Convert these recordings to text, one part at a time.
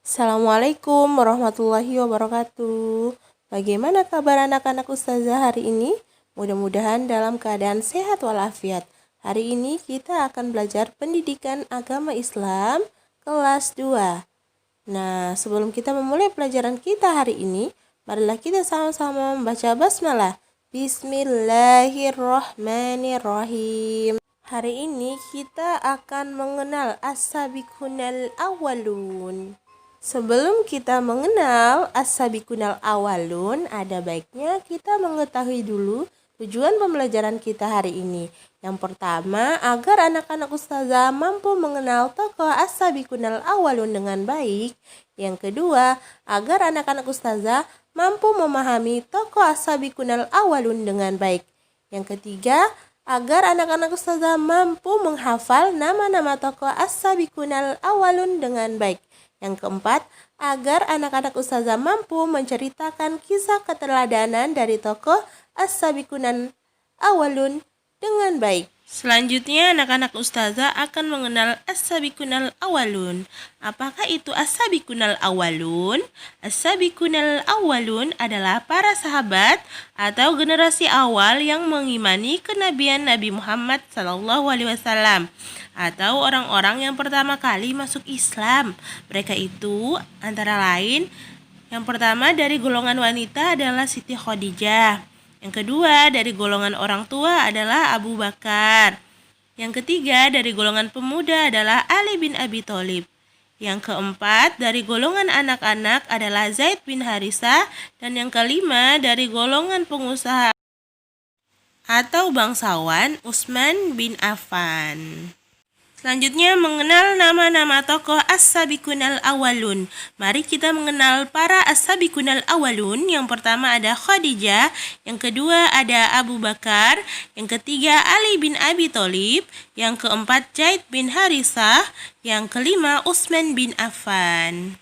Assalamualaikum warahmatullahi wabarakatuh. Bagaimana kabar anak-anak Ustazah hari ini? Mudah-mudahan dalam keadaan sehat walafiat. Hari ini kita akan belajar pendidikan agama Islam kelas 2. Nah, sebelum kita memulai pelajaran kita hari ini, marilah kita sama-sama membaca basmalah. Bismillahirrahmanirrahim. Hari ini kita akan mengenal as-sabiqunal awwalun. Sebelum kita mengenal as-sabiqunal awwalun, ada baiknya kita mengetahui dulu tujuan pembelajaran kita hari ini. Yang pertama, agar anak-anak ustazah mampu mengenal tokoh as-sabiqunal awwalun dengan baik. Yang kedua, agar anak-anak ustazah mampu memahami tokoh as-sabiqunal awwalun dengan baik. Yang ketiga, agar anak-anak ustazah mampu menghafal nama-nama tokoh as-sabiqunal awwalun dengan baik. Yang keempat, agar anak-anak ustazah mampu menceritakan kisah keteladanan dari tokoh as-sabiqunal awwalun dengan baik. Selanjutnya, anak-anak ustazah akan mengenal as-sabiqunal awwalun. Apakah itu as-sabiqunal awwalun? As-sabiqunal awwalun adalah para sahabat atau generasi awal yang mengimani kenabian Nabi Muhammad SAW, atau orang-orang yang pertama kali masuk Islam. Mereka itu antara lain, yang pertama dari golongan wanita adalah Siti Khadijah. Yang kedua dari golongan orang tua adalah Abu Bakar. Yang ketiga dari golongan pemuda adalah Ali bin Abi Thalib. Yang keempat dari golongan anak-anak adalah Zaid bin Harisah. Dan yang kelima dari golongan pengusaha atau bangsawan Utsman bin Affan. Selanjutnya, mengenal nama-nama tokoh as-sabiqunal awwalun. Mari kita mengenal para as-sabiqunal awwalun. Yang pertama ada Khadijah, yang kedua ada Abu Bakar, yang ketiga Ali bin Abi Thalib, yang keempat Zaid bin Harisah, yang kelima Utsman bin Affan.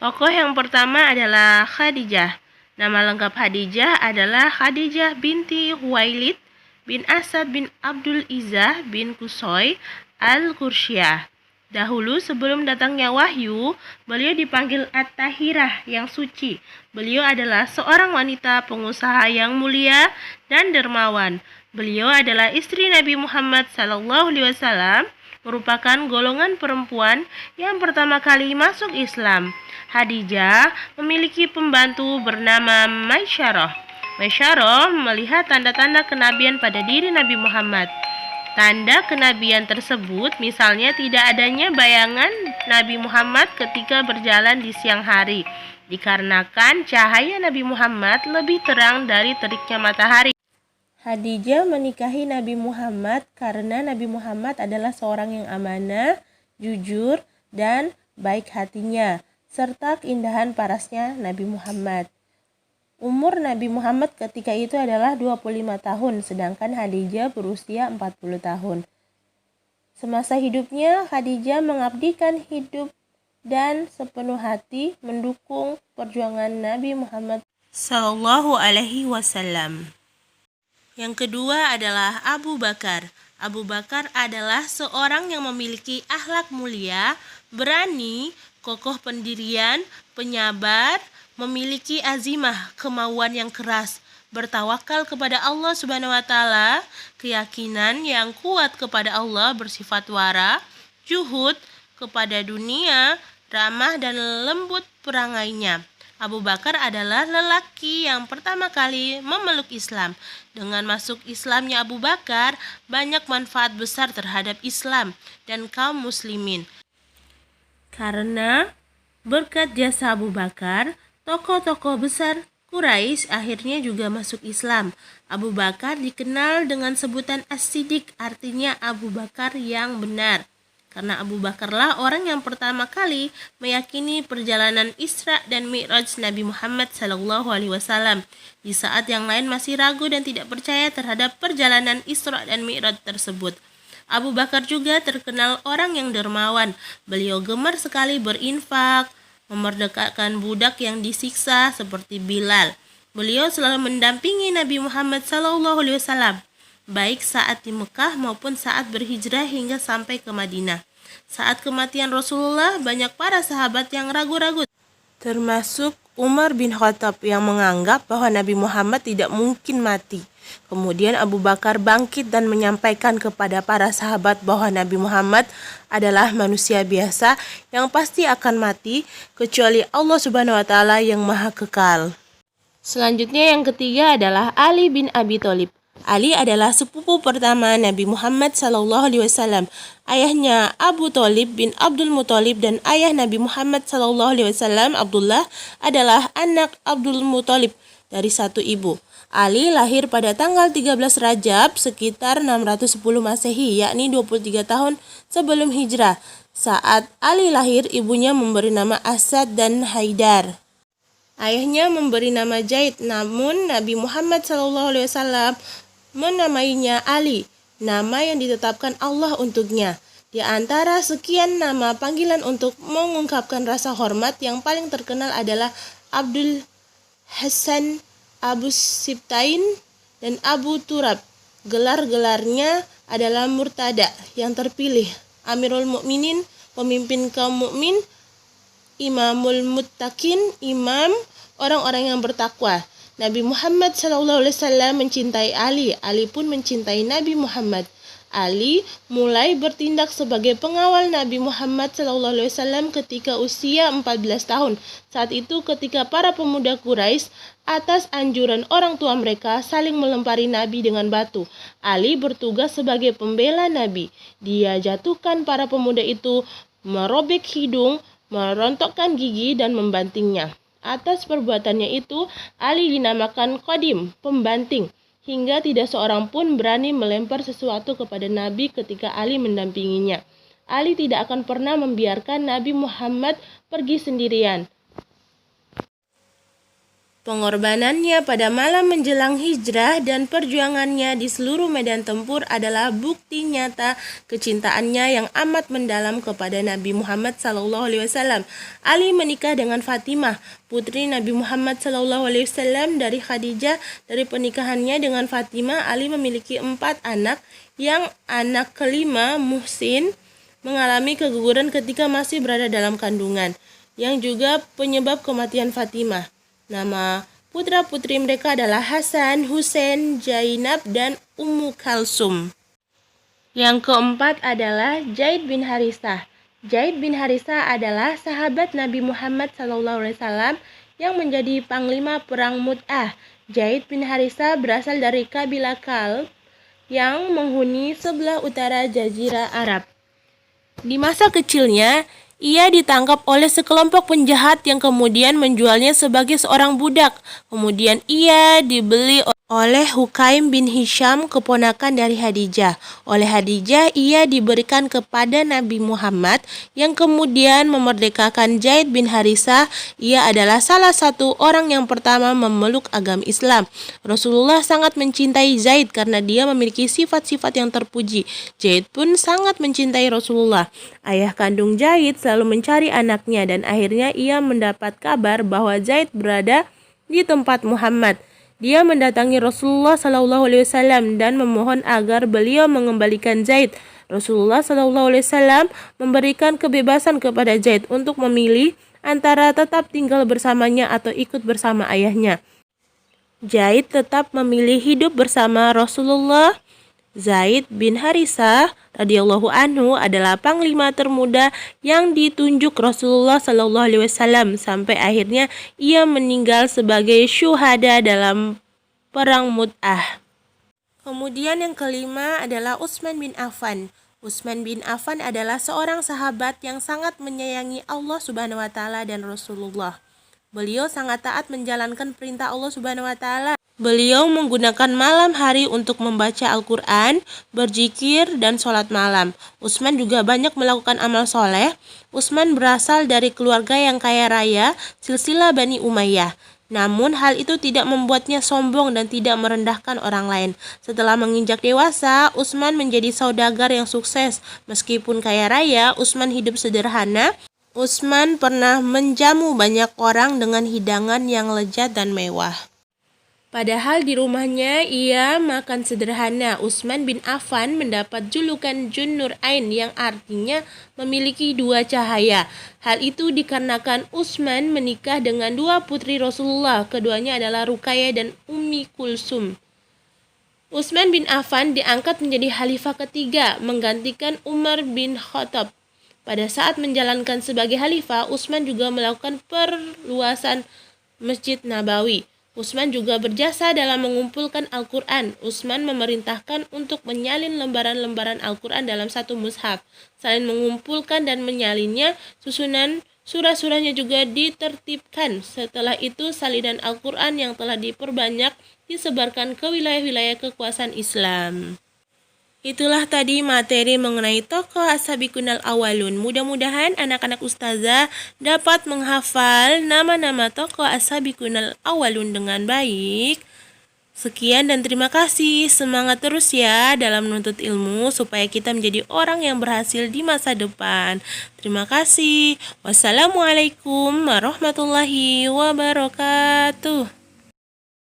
Tokoh yang pertama adalah Khadijah. Nama lengkap Khadijah adalah Khadijah binti Huwailid bin Asad bin Abdul Izzah bin Qusay al-Qursyah. Dahulu sebelum datangnya wahyu, beliau dipanggil At-Tahirah yang suci. Beliau adalah seorang wanita pengusaha yang mulia dan dermawan. Beliau adalah istri Nabi Muhammad SAW, merupakan golongan perempuan yang pertama kali masuk Islam. Khadijah memiliki pembantu bernama Maisyarah. Maisyarah melihat tanda-tanda kenabian pada diri Nabi Muhammad. Tanda kenabian tersebut misalnya tidak adanya bayangan Nabi Muhammad ketika berjalan di siang hari, dikarenakan cahaya Nabi Muhammad lebih terang dari teriknya matahari. Khadijah menikahi Nabi Muhammad karena Nabi Muhammad adalah seorang yang amanah, jujur, dan baik hatinya, serta keindahan parasnya Nabi Muhammad. Umur Nabi Muhammad ketika itu adalah 25 tahun, sedangkan Khadijah berusia 40 tahun. Semasa hidupnya, Khadijah mengabdikan hidup dan sepenuh hati mendukung perjuangan Nabi Muhammad Sallallahu Alaihi Wasallam. Yang kedua adalah Abu Bakar. Abu Bakar adalah seorang yang memiliki akhlak mulia, berani, kokoh pendirian, penyabar, memiliki azimah, kemauan yang keras, bertawakal kepada Allah Subhanahu wa taala, keyakinan yang kuat kepada Allah, bersifat wara, juhud kepada dunia, ramah dan lembut perangainya. Abu Bakar adalah lelaki yang pertama kali memeluk Islam. Dengan masuk Islamnya Abu Bakar, banyak manfaat besar terhadap Islam dan kaum muslimin. Karena berkat jasa Abu Bakar, tokoh-tokoh besar Quraisy akhirnya juga masuk Islam. Abu Bakar dikenal dengan sebutan As-Siddiq, artinya Abu Bakar yang benar. Karena Abu Bakarlah orang yang pertama kali meyakini perjalanan Isra dan Mi'raj Nabi Muhammad SAW, di saat yang lain masih ragu dan tidak percaya terhadap perjalanan Isra dan Mi'raj tersebut. Abu Bakar juga terkenal orang yang dermawan. Beliau gemar sekali berinfak, memerdekakan budak yang disiksa seperti Bilal. Beliau selalu mendampingi Nabi Muhammad SAW, baik saat di Mekah maupun saat berhijrah hingga sampai ke Madinah. Saat kematian Rasulullah, banyak para sahabat yang ragu-ragu, termasuk Umar bin Khattab yang menganggap bahwa Nabi Muhammad tidak mungkin mati. Kemudian Abu Bakar bangkit dan menyampaikan kepada para sahabat bahwa Nabi Muhammad adalah manusia biasa yang pasti akan mati, kecuali Allah Subhanahu wa Ta'ala yang Maha Kekal. Selanjutnya yang ketiga adalah Ali bin Abi Thalib. Ali adalah sepupu pertama Nabi Muhammad SAW. Ayahnya Abu Thalib bin Abdul Muthalib dan ayah Nabi Muhammad SAW, Abdullah, adalah anak Abdul Muthalib dari satu ibu. Ali lahir pada tanggal 13 Rajab sekitar 610 Masehi, yakni 23 tahun sebelum hijrah. Saat Ali lahir, ibunya memberi nama Asad dan Haidar. Ayahnya memberi nama Zaid, namun Nabi Muhammad SAW menamainya Ali, nama yang ditetapkan Allah untuknya. Di antara sekian nama panggilan untuk mengungkapkan rasa hormat, yang paling terkenal adalah Abdul Hasan, Abu Sibtain, dan Abu Turab. Gelar-gelarnya adalah Murtada, yang terpilih, Amirul Mukminin, pemimpin kaum mukmin, Imamul Muttaqin, imam orang-orang yang bertakwa. Nabi Muhammad SAW mencintai Ali. Ali pun mencintai Nabi Muhammad. Ali mulai bertindak sebagai pengawal Nabi Muhammad SAW ketika usia 14 tahun. Saat itu ketika para pemuda Quraisy atas anjuran orang tua mereka saling melempari Nabi dengan batu, Ali bertugas sebagai pembela Nabi. Dia jatuhkan para pemuda itu, merobek hidung, merontokkan gigi, dan membantingnya. Atas perbuatannya itu, Ali dinamakan Qadim, pembanting, hingga tidak seorang pun berani melempar sesuatu kepada Nabi ketika Ali mendampinginya. Ali tidak akan pernah membiarkan Nabi Muhammad pergi sendirian. Pengorbanannya pada malam menjelang hijrah dan perjuangannya di seluruh medan tempur adalah bukti nyata kecintaannya yang amat mendalam kepada Nabi Muhammad SAW. Ali menikah dengan Fatimah, putri Nabi Muhammad SAW dari Khadijah. Dari pernikahannya dengan Fatimah, Ali memiliki 4 anak, yang anak kelima, Muhsin, mengalami keguguran ketika masih berada dalam kandungan, yang juga penyebab kematian Fatimah. Nama putra-putri mereka adalah Hasan, Husain, Zainab, dan Ummu Kalsum. Yang keempat adalah Zaid bin Harisah. Zaid bin Harisah adalah sahabat Nabi Muhammad SAW yang menjadi panglima perang Mu'tah. Zaid bin Harisah berasal dari kabilah Kalb yang menghuni sebelah utara Jazirah Arab. Di masa kecilnya, ia ditangkap oleh sekelompok penjahat yang kemudian menjualnya sebagai seorang budak. Kemudian ia dibeli oleh Hukaim bin Hisham, keponakan dari Khadijah. Oleh Khadijah, ia diberikan kepada Nabi Muhammad yang kemudian memerdekakan Zaid bin Harisah. Ia adalah salah satu orang yang pertama memeluk agama Islam. Rasulullah sangat mencintai Zaid karena dia memiliki sifat-sifat yang terpuji. Zaid pun sangat mencintai Rasulullah. Ayah kandung Zaid selalu mencari anaknya dan akhirnya ia mendapat kabar bahwa Zaid berada di tempat Muhammad. Dia mendatangi Rasulullah SAW dan memohon agar beliau mengembalikan Zaid. Rasulullah SAW memberikan kebebasan kepada Zaid untuk memilih antara tetap tinggal bersamanya atau ikut bersama ayahnya. Zaid tetap memilih hidup bersama Rasulullah. Zaid bin Harisah radhiyallahu anhu adalah panglima termuda yang ditunjuk Rasulullah SAW sampai akhirnya ia meninggal sebagai syuhada dalam perang Mu'tah. Kemudian yang kelima adalah Utsman bin Affan. Utsman bin Affan adalah seorang sahabat yang sangat menyayangi Allah Subhanahu wa Ta'ala dan Rasulullah. Beliau sangat taat menjalankan perintah Allah Subhanahu wa Ta'ala. Beliau menggunakan malam hari untuk membaca Al-Quran, berzikir, dan sholat malam. Utsman juga banyak melakukan amal soleh. Utsman berasal dari keluarga yang kaya raya, silsilah Bani Umayyah. Namun hal itu tidak membuatnya sombong dan tidak merendahkan orang lain. Setelah menginjak dewasa, Utsman menjadi saudagar yang sukses. Meskipun kaya raya, Utsman hidup sederhana. Utsman pernah menjamu banyak orang dengan hidangan yang lezat dan mewah. Padahal di rumahnya ia makan sederhana. Utsman bin Affan mendapat julukan Dzun Nurain yang artinya memiliki dua cahaya. Hal itu dikarenakan Utsman menikah dengan dua putri Rasulullah. Keduanya adalah Ruqayyah dan Ummi Kulsum. Utsman bin Affan diangkat menjadi khalifah ketiga, menggantikan Umar bin Khattab. Pada saat menjalankan sebagai khalifah, Utsman juga melakukan perluasan Masjid Nabawi. Utsman juga berjasa dalam mengumpulkan Al-Quran. Utsman memerintahkan untuk menyalin lembaran-lembaran Al-Quran dalam satu mushaf. Selain mengumpulkan dan menyalinnya, susunan surah-surahnya juga ditertibkan. Setelah itu, salinan Al-Quran yang telah diperbanyak disebarkan ke wilayah-wilayah kekuasaan Islam. Itulah tadi materi mengenai tokoh As-Sabiqunal Awwalun. Mudah-mudahan anak-anak ustazah dapat menghafal nama-nama tokoh As-Sabiqunal Awwalun dengan baik. Sekian dan terima kasih. Semangat terus ya dalam menuntut ilmu supaya kita menjadi orang yang berhasil di masa depan. Terima kasih. Wassalamualaikum warahmatullahi wabarakatuh.